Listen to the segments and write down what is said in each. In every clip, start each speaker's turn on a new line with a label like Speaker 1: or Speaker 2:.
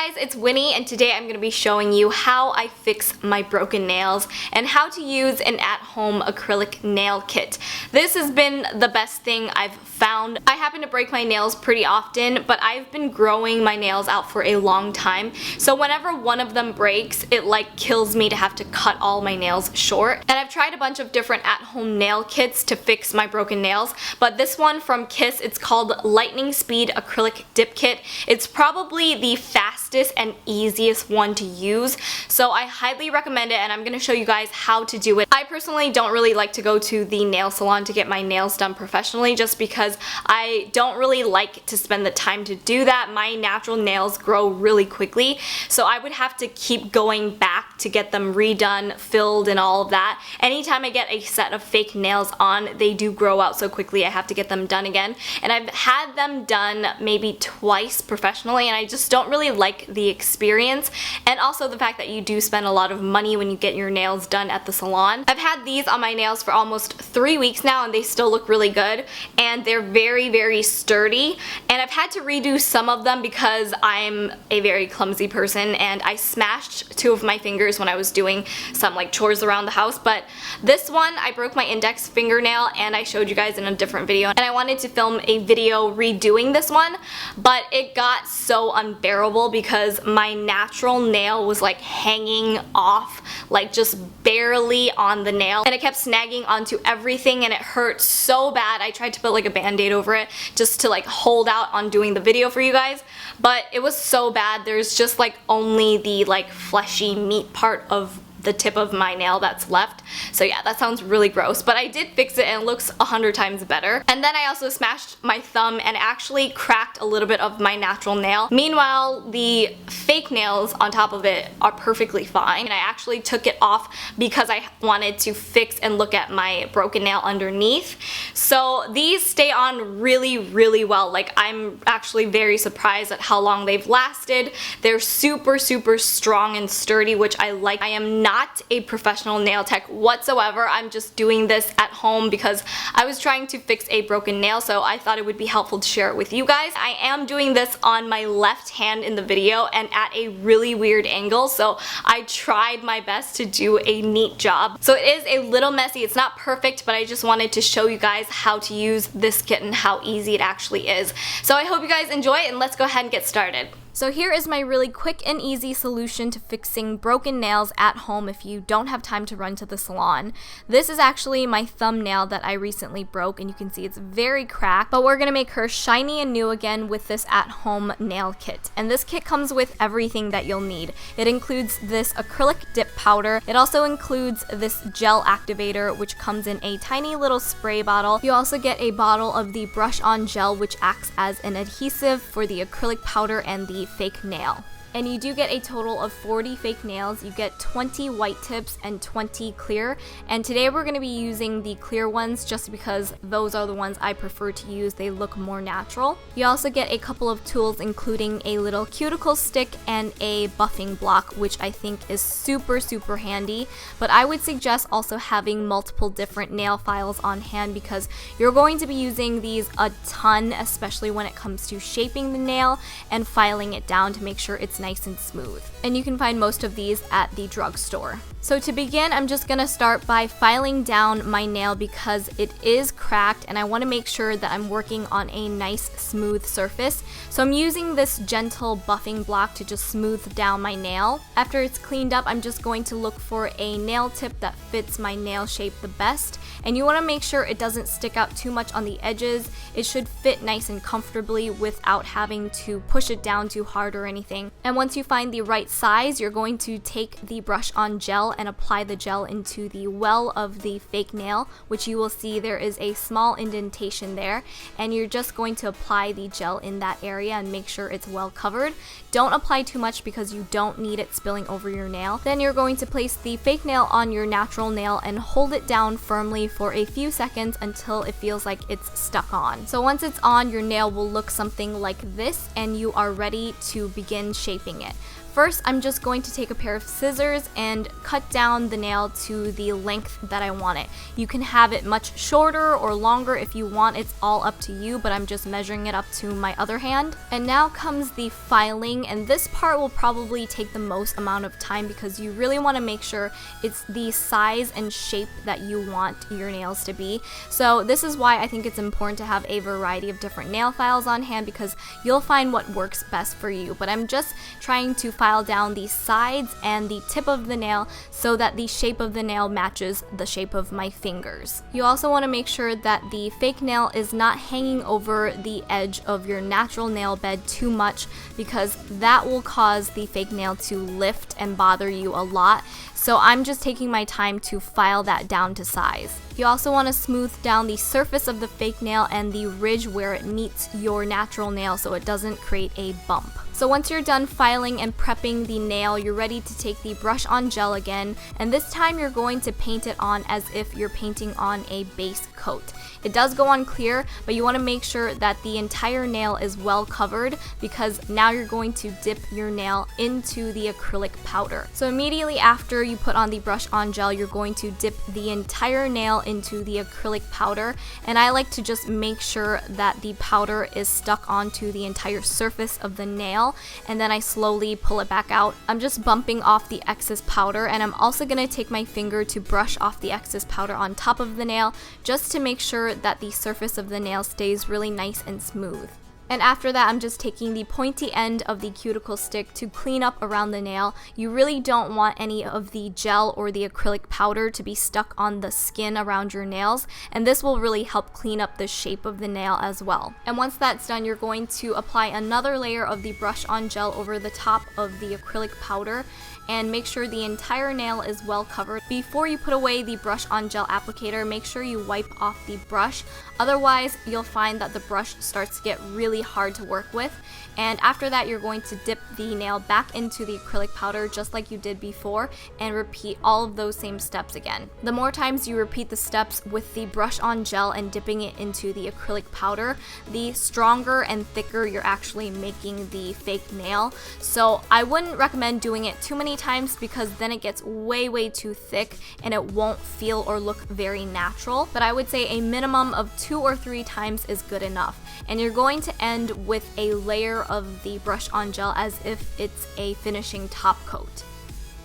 Speaker 1: guys, it's Winnie, and today I'm going to be showing you how I fix my broken nails and how to use an at-home acrylic nail kit. This has been the best thing I've found. I happen to break my nails pretty often, but I've been growing my nails out for a long time, so whenever one of them breaks, it like kills me to have to cut all my nails short. And I've tried a bunch of different at-home nail kits to fix my broken nails, but this one from Kiss, it's called Lightning Speed Acrylic Dip Kit. It's probably the fastest and easiest one to use, so I highly recommend it, and I'm going to show you guys how to do it. I personally don't really like to go to the nail salon to get my nails done professionally just because I don't really like to spend the time to do that. My natural nails grow really quickly, so I would have to keep going back to get them redone, filled, and all of that. Anytime I get a set of fake nails on, they do grow out so quickly I have to get them done again, and I've had them done maybe twice professionally, and I just don't really like the experience, and also the fact that you do spend a lot of money when you get your nails done at the salon. I've had these on my nails for almost 3 weeks now, and they still look really good, and they're very sturdy, and I've had to redo some of them because I'm a very clumsy person and I smashed 2 of my fingers when I was doing some like chores around the house. But this one, I broke my index fingernail, and I showed you guys in a different video, and I wanted to film a video redoing this one, but it got so unbearable because my natural nail was like hanging off, like just barely on the nail, and it kept snagging onto everything, and it hurt so bad. I tried to put like a band-aid over it just to like hold out on doing the video for you guys, but it was so bad. There's just like only the like fleshy meat part of the tip of my nail that's left. So yeah, that sounds really gross, but I did fix it and it looks 100 times better. And then I also smashed my thumb and actually cracked a little bit of my natural nail. Meanwhile, the fake nails on top of it are perfectly fine, and I actually took it off because I wanted to fix and look at my broken nail underneath. So these stay on really well. Like, I'm actually very surprised at how long they've lasted. They're super strong and sturdy, which I like. I am not a professional nail tech whatsoever. I'm just doing this at home because I was trying to fix a broken nail, so I thought it would be helpful to share it with you guys. I am doing this on my left hand in the video and at a really weird angle, so I tried my best to do a neat job. So it is a little messy. It's not perfect, but I just wanted to show you guys how to use this kit and how easy it actually is. So I hope you guys enjoy it, and let's go ahead and get started. So here is my really quick and easy solution to fixing broken nails at home if you don't have time to run to the salon. This is actually my thumbnail that I recently broke, and you can see it's very cracked, but we're going to make her shiny and new again with this at-home nail kit. And this kit comes with everything that you'll need. It includes this acrylic dip powder. It also includes this gel activator, which comes in a tiny little spray bottle. You also get a bottle of the brush-on gel, which acts as an adhesive for the acrylic powder and the fake nail. And you do get a total of 40 fake nails. You get 20 white tips and 20 clear, and today we're going to be using the clear ones just because those are the ones I prefer to use. They look more natural. You also get a couple of tools, including a little cuticle stick and a buffing block, which I think is super handy, but I would suggest also having multiple different nail files on hand because you're going to be using these a ton, especially when it comes to shaping the nail and filing it down to make sure it's nice and smooth. And you can find most of these at the drugstore. So to begin, I'm just gonna start by filing down my nail because it is cracked, and I want to make sure that I'm working on a nice smooth surface. So I'm using this gentle buffing block to just smooth down my nail. After it's cleaned up, I'm just going to look for a nail tip that fits my nail shape the best, and you want to make sure it doesn't stick out too much on the edges. It should fit nice and comfortably without having to push it down too hard or anything. And once you find the right size, you're going to take the brush-on gel and apply the gel into the well of the fake nail, which you will see there is a small indentation there, and you're just going to apply the gel in that area and make sure it's well covered. Don't apply too much because you don't need it spilling over your nail. Then you're going to place the fake nail on your natural nail and hold it down firmly for a few seconds until it feels like it's stuck on. So once it's on, your nail will look something like this, and you are ready to begin shaping it. first I'm just going to take a pair of scissors and cut down the nail to the length that I want it. You can have it much shorter or longer if you want, it's all up to you, but I'm just measuring it up to my other hand. And now comes the filing, and this part will probably take the most amount of time because you really want to make sure it's the size and shape that you want your nails to be. So this is why I think it's important to have a variety of different nail files on hand, because you'll find what works best for you. But I'm just trying to file down the sides and the tip of the nail so that the shape of the nail matches the shape of my fingers. You also want to make sure that the fake nail is not hanging over the edge of your natural nail bed too much, because that will cause the fake nail to lift and bother you a lot. So I'm just taking my time to file that down to size. You also want to smooth down the surface of the fake nail and the ridge where it meets your natural nail so it doesn't create a bump. So once you're done filing and prepping the nail, you're ready to take the brush on gel again, and this time you're going to paint it on as if you're painting on a base coat. It does go on clear, but you want to make sure that the entire nail is well covered, because now you're going to dip your nail into the acrylic powder. So immediately after you put on the brush on gel, you're going to dip the entire nail into the acrylic powder, and I like to just make sure that the powder is stuck onto the entire surface of the nail, and then I slowly pull it back out. I'm just bumping off the excess powder, and I'm also going to take my finger to brush off the excess powder on top of the nail, just to make sure that the surface of the nail stays really nice and smooth. And after that, I'm just taking the pointy end of the cuticle stick to clean up around the nail. You really don't want any of the gel or the acrylic powder to be stuck on the skin around your nails, and this will really help clean up the shape of the nail as well. And once that's done, you're going to apply another layer of the brush on gel over the top of the acrylic powder, and make sure the entire nail is well covered. Before you put away the brush on gel applicator, make sure you wipe off the brush. Otherwise, you'll find that the brush starts to get really hard to work with. And after that, you're going to dip the nail back into the acrylic powder just like you did before, and repeat all of those same steps again. The more times you repeat the steps with the brush on gel and dipping it into the acrylic powder, the stronger and thicker you're actually making the fake nail. So I wouldn't recommend doing it too many times, because then it gets way too thick and it won't feel or look very natural. But I would say a minimum of 2 or 3 times is good enough. And you're going to end with a layer of the brush on gel as if it's a finishing top coat.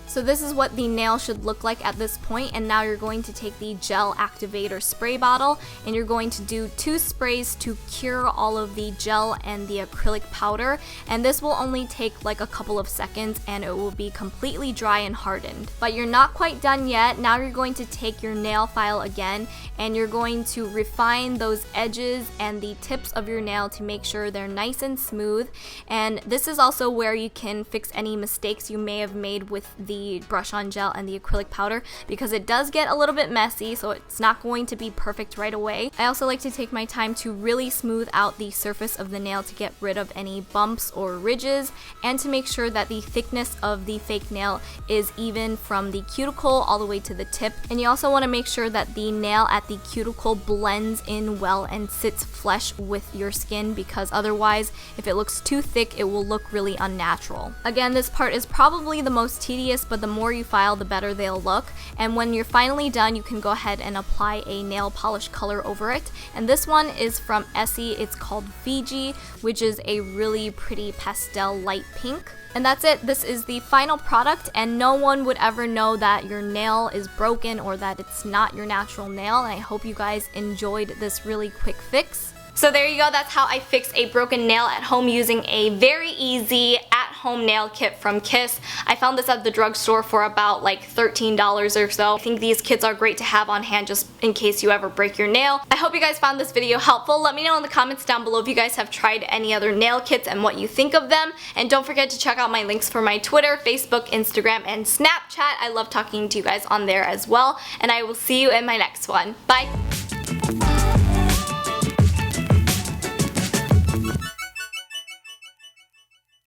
Speaker 1: So this is what the nail should look like at this point, and now you're going to take the gel activator spray bottle and you're going to do 2 sprays to cure all of the gel and the acrylic powder, and this will only take like a couple of seconds and it will be completely dry and hardened. But you're not quite done yet. Now you're going to take your nail file again and you're going to refine those edges and the tips of your nail to make sure they're nice and smooth. And this is also where you can fix any mistakes you may have made with the brush on gel and the acrylic powder, because it does get a little bit messy, so it's not going to be perfect right away. I also like to take my time to really smooth out the surface of the nail to get rid of any bumps or ridges, and to make sure that the thickness of the fake nail is even from the cuticle all the way to the tip. And you also want to make sure that the nail at the cuticle blends in well and sits flush with your skin, because otherwise, if it looks too thick, it will look really unnatural. Again, this part is probably the most tedious, but the more you file, the better they'll look. And when you're finally done, you can go ahead and apply a nail polish color over it. And this one is from Essie. It's called Fiji, which is a really pretty pastel light pink. And that's it. This is the final product, and no one would ever know that your nail is broken or that it's not your natural nail. And I hope you guys enjoyed this really quick fix. So there you go, that's how I fix a broken nail at home using a very easy at-home nail kit from Kiss. I found this at the drugstore for about like $13 or so. I think these kits are great to have on hand just in case you ever break your nail. I hope you guys found this video helpful. Let me know in the comments down below if you guys have tried any other nail kits and what you think of them. And don't forget to check out my links for my Twitter, Facebook, Instagram, and Snapchat. I love talking to you guys on there as well. And I will see you in my next one. Bye!